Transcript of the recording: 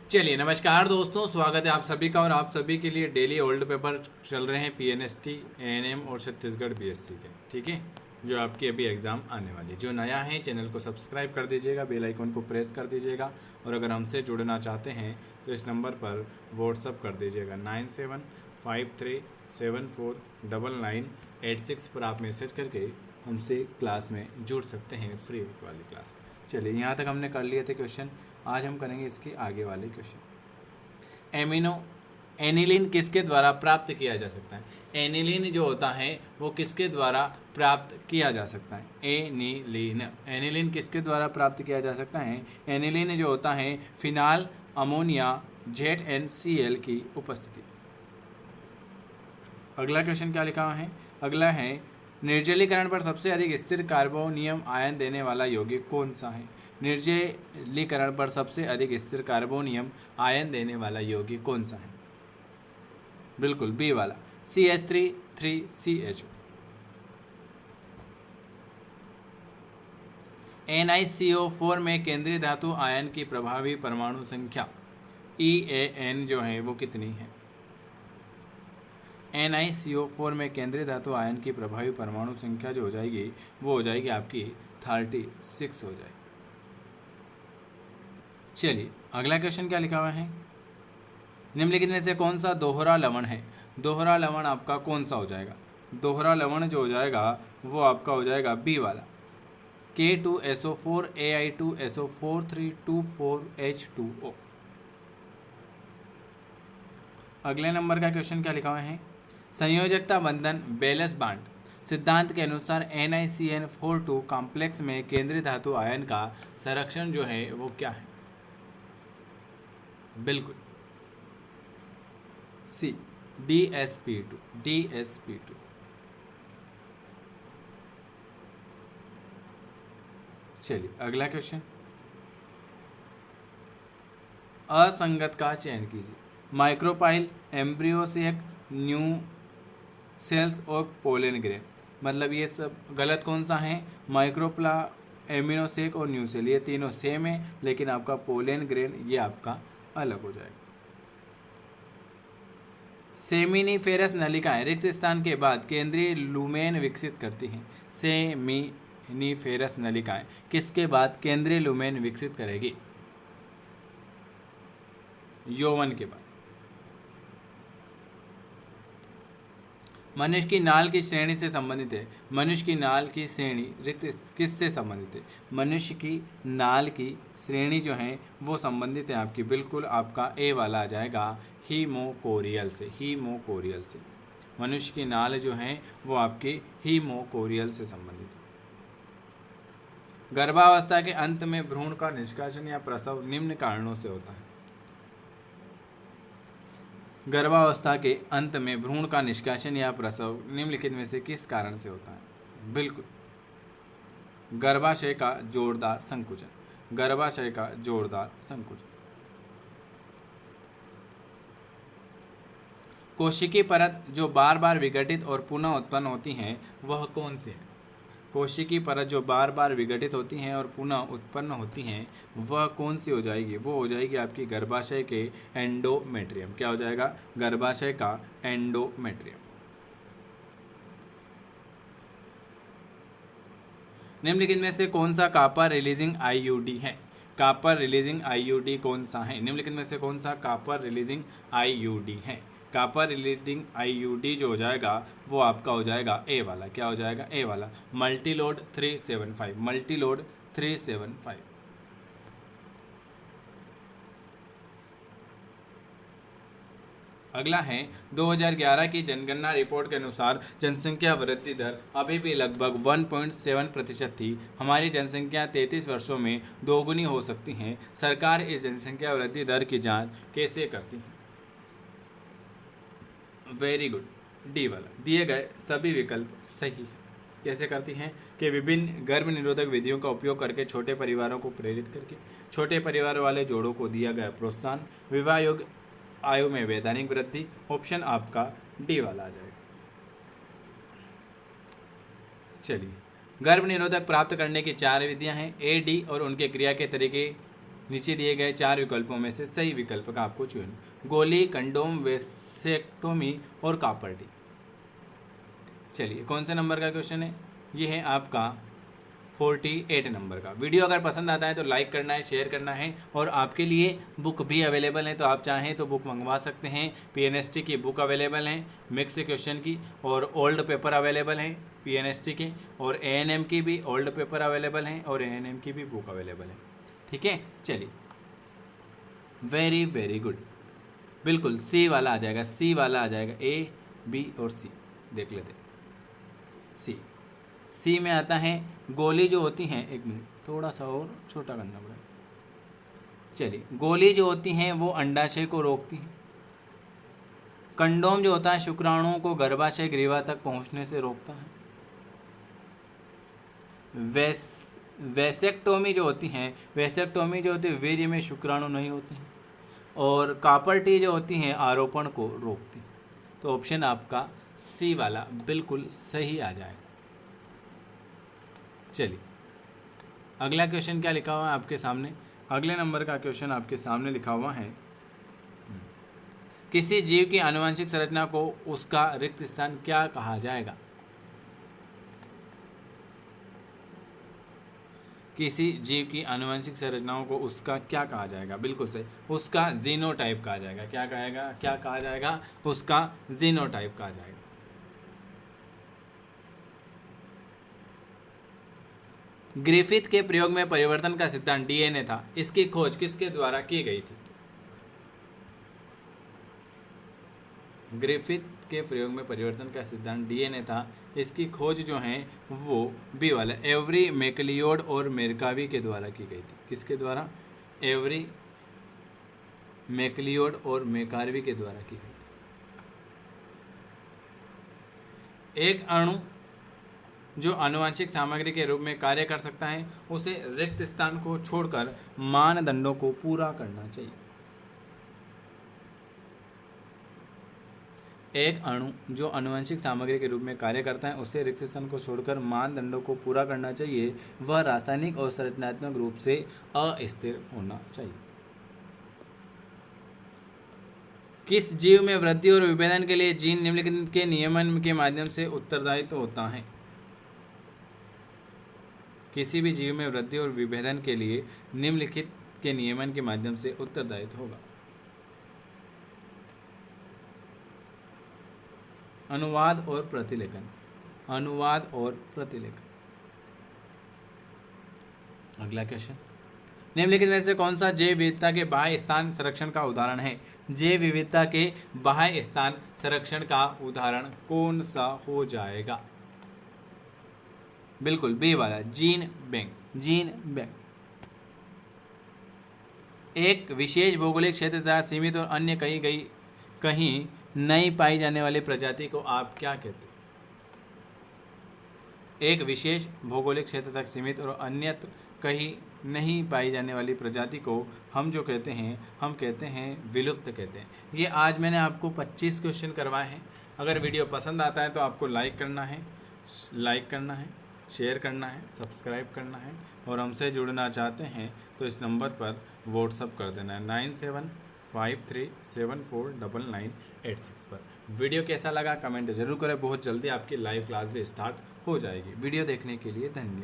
चलिए नमस्कार दोस्तों, स्वागत है आप सभी का। और आप सभी के लिए डेली ओल्ड पेपर चल रहे हैं पीएनएसटी, एएनएम और छत्तीसगढ़ बीएससी के, ठीक है, जो आपकी अभी एग्ज़ाम आने वाली है। जो नया है चैनल को सब्सक्राइब कर दीजिएगा, बेल आइकन को प्रेस कर दीजिएगा। और अगर हमसे जुड़ना चाहते हैं तो इस नंबर पर व्हाट्सअप कर दीजिएगा 9753749986 पर आप मैसेज करके हमसे क्लास में जुड़ सकते हैं, फ्री वाली क्लास में। चलिए यहाँ तक हमने कर लिए थे क्वेश्चन। आज हम करेंगे इसके आगे वाले क्वेश्चन। एमिनो एनिलीन किसके द्वारा प्राप्त किया जा सकता है? एनिलीन जो होता है वो किसके द्वारा प्राप्त किया जा सकता है? एनिलीन किसके द्वारा प्राप्त किया जा सकता है? एनिलीन जो होता है फिनाल अमोनिया ZnCl की उपस्थिति। अगला क्वेश्चन क्या लिखा हुआ है? अगला है निर्जलीकरण पर सबसे अधिक स्थिर कार्बोनियम आयन देने वाला यौगिक कौन सा है? निर्जलीकरण पर सबसे अधिक स्थिर कार्बोनियम आयन देने वाला यौगिक कौन सा है? बिल्कुल बी वाला CH3 3CHO। NiCO4 में केंद्रीय धातु आयन की प्रभावी परमाणु संख्या EAN जो है वो कितनी है? NiCO4 में केंद्रीय धातु आयन की प्रभावी परमाणु संख्या जो हो जाएगी वो हो जाएगी आपकी 36 हो जाएगी। चलिए अगला क्वेश्चन क्या लिखा हुआ है? निम्नलिखित में से कौन सा दोहरा लवण है? दोहरा लवण आपका कौन सा हो जाएगा? दोहरा लवण जो हो जाएगा वो आपका हो जाएगा बी वाला K2SO4 Ai2SO4 324H2O। अगले नंबर का क्वेश्चन क्या लिखा हुआ है? संयोजकता बंधन बैलेंस बांड सिद्धांत के अनुसार NiCN42 कॉम्प्लेक्स में केंद्रीय धातु आयन का संरक्षण जो है वो क्या है? बिल्कुल सी DsP2। चलिए अगला क्वेश्चन। असंगत का चयन कीजिए। माइक्रोपाइल, एम्ब्रियोसेक, न्यू सेल्स और पोलन ग्रेन। मतलब ये सब गलत कौन सा है? माइक्रोप्ला, एमिनोसेक और न्यू सेल ये तीनों सेम है, लेकिन आपका पोलन ग्रेन ये आपका अलग हो जाएगा। सेमिनिफेरस नलिकाएं रिक्त स्थान के बाद केंद्रीय लुमेन विकसित करती हैं। सेमिनिफेरस नलिकाएं किसके बाद केंद्रीय लुमेन विकसित करेगी? यौवन के बाद। मनुष्य की नाल की श्रेणी से संबंधित है। मनुष्य की नाल की श्रेणी रिक्त किससे संबंधित है? मनुष्य की नाल की श्रेणी जो है वो संबंधित है आपकी, बिल्कुल आपका ए वाला आ जाएगा हीमोकोरियल से। हीमोकोरियल से मनुष्य की नाल जो है वो आपकी हीमोकोरियल से संबंधित है। गर्भावस्था के अंत में भ्रूण का निष्कासन या प्रसव निम्न कारणों से होता है। गर्भावस्था के अंत में भ्रूण का निष्कासन या प्रसव निम्नलिखित में से किस कारण से होता है? बिल्कुल गर्भाशय का जोरदार संकुचन। गर्भाशय का जोरदार संकुचन। कोशिकीय परत जो बार बार विघटित और पुनः उत्पन्न होती हैं वह कौन सी है? कोशिकीय परत जो बार बार विघटित होती हैं और पुनः उत्पन्न होती हैं वह कौन सी हो जाएगी? वो हो जाएगी आपकी गर्भाशय के एंडोमेट्रियम। क्या हो जाएगा? गर्भाशय का एंडोमेट्रियम। निम्नलिखित में से कौन सा कापर रिलीजिंग आईयूडी है? कापर रिलीजिंग आईयूडी कौन सा है? निम्नलिखित में से कौन सा कापर रिलीजिंग आईयूडी है? कापर रिलीजिंग आईयूडी जो हो जाएगा वो आपका हो जाएगा ए वाला। क्या हो जाएगा? ए वाला मल्टीलोड 375। मल्टीलोड 375। अगला है 2011 की जनगणना रिपोर्ट के अनुसार जनसंख्या वृद्धि दर अभी भी लगभग 1.7% थी। हमारी जनसंख्या 33 वर्षों में दोगुनी हो सकती है। सरकार इस जनसंख्या वृद्धि दर की जांच कैसे करती है? वेरी गुड, डी वाला। दिए गए सभी विकल्प सही है। कैसे करती हैं? कि विभिन्न गर्भ निरोधक विधियों का उपयोग करके छोटे परिवारों को प्रेरित करके, छोटे परिवार वाले जोड़ों को दिया गया प्रोत्साहन, विवाह योग्य आयु में वैधानिक वृद्धि। ऑप्शन आपका डी वाला आ जाएगा। चलिए गर्भ निरोधक प्राप्त करने की 4 विधियां हैं। ए, डी और उनके क्रिया के तरीके नीचे दिए गए 4 विकल्पों में से सही विकल्प का आपको चुन। गोली, कंडोम, वेसेक्टोमी और कापर्टी। चलिए कौन से नंबर का क्वेश्चन है? ये है आपका 48 नंबर का। वीडियो अगर पसंद आता है तो लाइक करना है, शेयर करना है, और आपके लिए बुक भी अवेलेबल है, तो आप चाहें तो बुक मंगवा सकते हैं। पीएनएसटी की बुक अवेलेबल है मिक्स क्वेश्चन की, और ओल्ड पेपर अवेलेबल है पीएनएसटी के, और एएनएम की भी ओल्ड पेपर अवेलेबल है, और एएनएम की भी बुक अवेलेबल है। ठीक है, चलिए वेरी वेरी गुड। बिल्कुल सी वाला आ जाएगा, सी वाला आ जाएगा, ए बी और सी देख लेते हैं। सी में आता है गोली जो होती हैं, एक मिनट थोड़ा सा और छोटा करना पड़ेगा। चलिए, गोली जो होती हैं वो अंडाशय को रोकती हैं। कंडोम जो होता है शुक्राणुओं को गर्भाशय ग्रीवा तक पहुंचने से रोकता है। वेसेक्टोमी जो होती है वीर्य में शुक्राणु नहीं होते हैं। और कापर्टी जो होती हैं आरोपण को रोकती हैं। तो ऑप्शन आपका सी वाला बिल्कुल सही आ जाएगा। चलिए अगला क्वेश्चन क्या लिखा हुआ है आपके सामने? अगले नंबर का क्वेश्चन आपके सामने लिखा हुआ है, किसी जीव की आनुवंशिक संरचना को उसका रिक्त स्थान क्या कहा जाएगा? किसी जीव की आनुवंशिक संरचनाओं को उसका क्या कहा जाएगा? बिल्कुल सही, उसका जीनोटाइप कहा जाएगा। क्या कहा जाएगा? उसका जीनोटाइप कहा जाएगा। ग्रिफिथ के प्रयोग में परिवर्तन का सिद्धांत डीएनए था। इसकी खोज किसके द्वारा की गई थी? ग्रिफिथ के प्रयोग में परिवर्तन का सिद्धांत डीएनए था। इसकी खोज जो है वो बी वाला एवरी, मैकलियोड और मेरकावी के द्वारा की गई थी। किसके द्वारा? एवरी, मैकलियोड और मेकारवी के द्वारा की गई थी। एक अणु जो आनुवंशिक सामग्री के रूप में कार्य कर सकता है उसे रिक्त स्थान को छोड़कर मानदंडों को पूरा करना चाहिए। एक अणु जो आनुवंशिक सामग्री के रूप में कार्य करता है उसे रिक्त स्थान को छोड़कर मानदंडों को पूरा करना चाहिए। वह रासायनिक और संरचनात्मक रूप से अस्थिर होना चाहिए। किस जीव में वृद्धि और विभेदन के लिए जीन निम्नलिखित के नियमन के माध्यम से उत्तरदायित्व होता है? किसी भी जीव में वृद्धि और विभेदन के लिए निम्नलिखित के नियमन के माध्यम से उत्तरदायित्व होगा। अनुवाद और प्रतिलेखन। अनुवाद और प्रतिलेखन। अगला क्वेश्चन, निम्नलिखित में से कौन सा जैव विविधता के बाह्य स्थान संरक्षण का उदाहरण है? जैव विविधता के बाह्य स्थान संरक्षण का उदाहरण कौन सा हो जाएगा? बिल्कुल बी वाला, जीन बैंक। एक विशेष भौगोलिक क्षेत्र तथा सीमित और अन्य कहीं नई पाई जाने वाली प्रजाति को आप क्या कहते हैं? एक विशेष भौगोलिक क्षेत्र तक सीमित और अन्य कहीं नहीं पाई जाने वाली प्रजाति को हम जो कहते हैं, हम कहते हैं विलुप्त कहते हैं। ये आज मैंने आपको 25 क्वेश्चन करवाए हैं। अगर वीडियो पसंद आता है तो आपको लाइक करना है, शेयर करना है, सब्सक्राइब करना है, और हमसे जुड़ना चाहते हैं तो इस नंबर पर व्हाट्सअप कर देना है 9753749986 पर। वीडियो कैसा लगा कमेंट जरूर करें। बहुत जल्दी आपकी लाइव क्लास भी स्टार्ट हो जाएगी। वीडियो देखने के लिए धन्यवाद।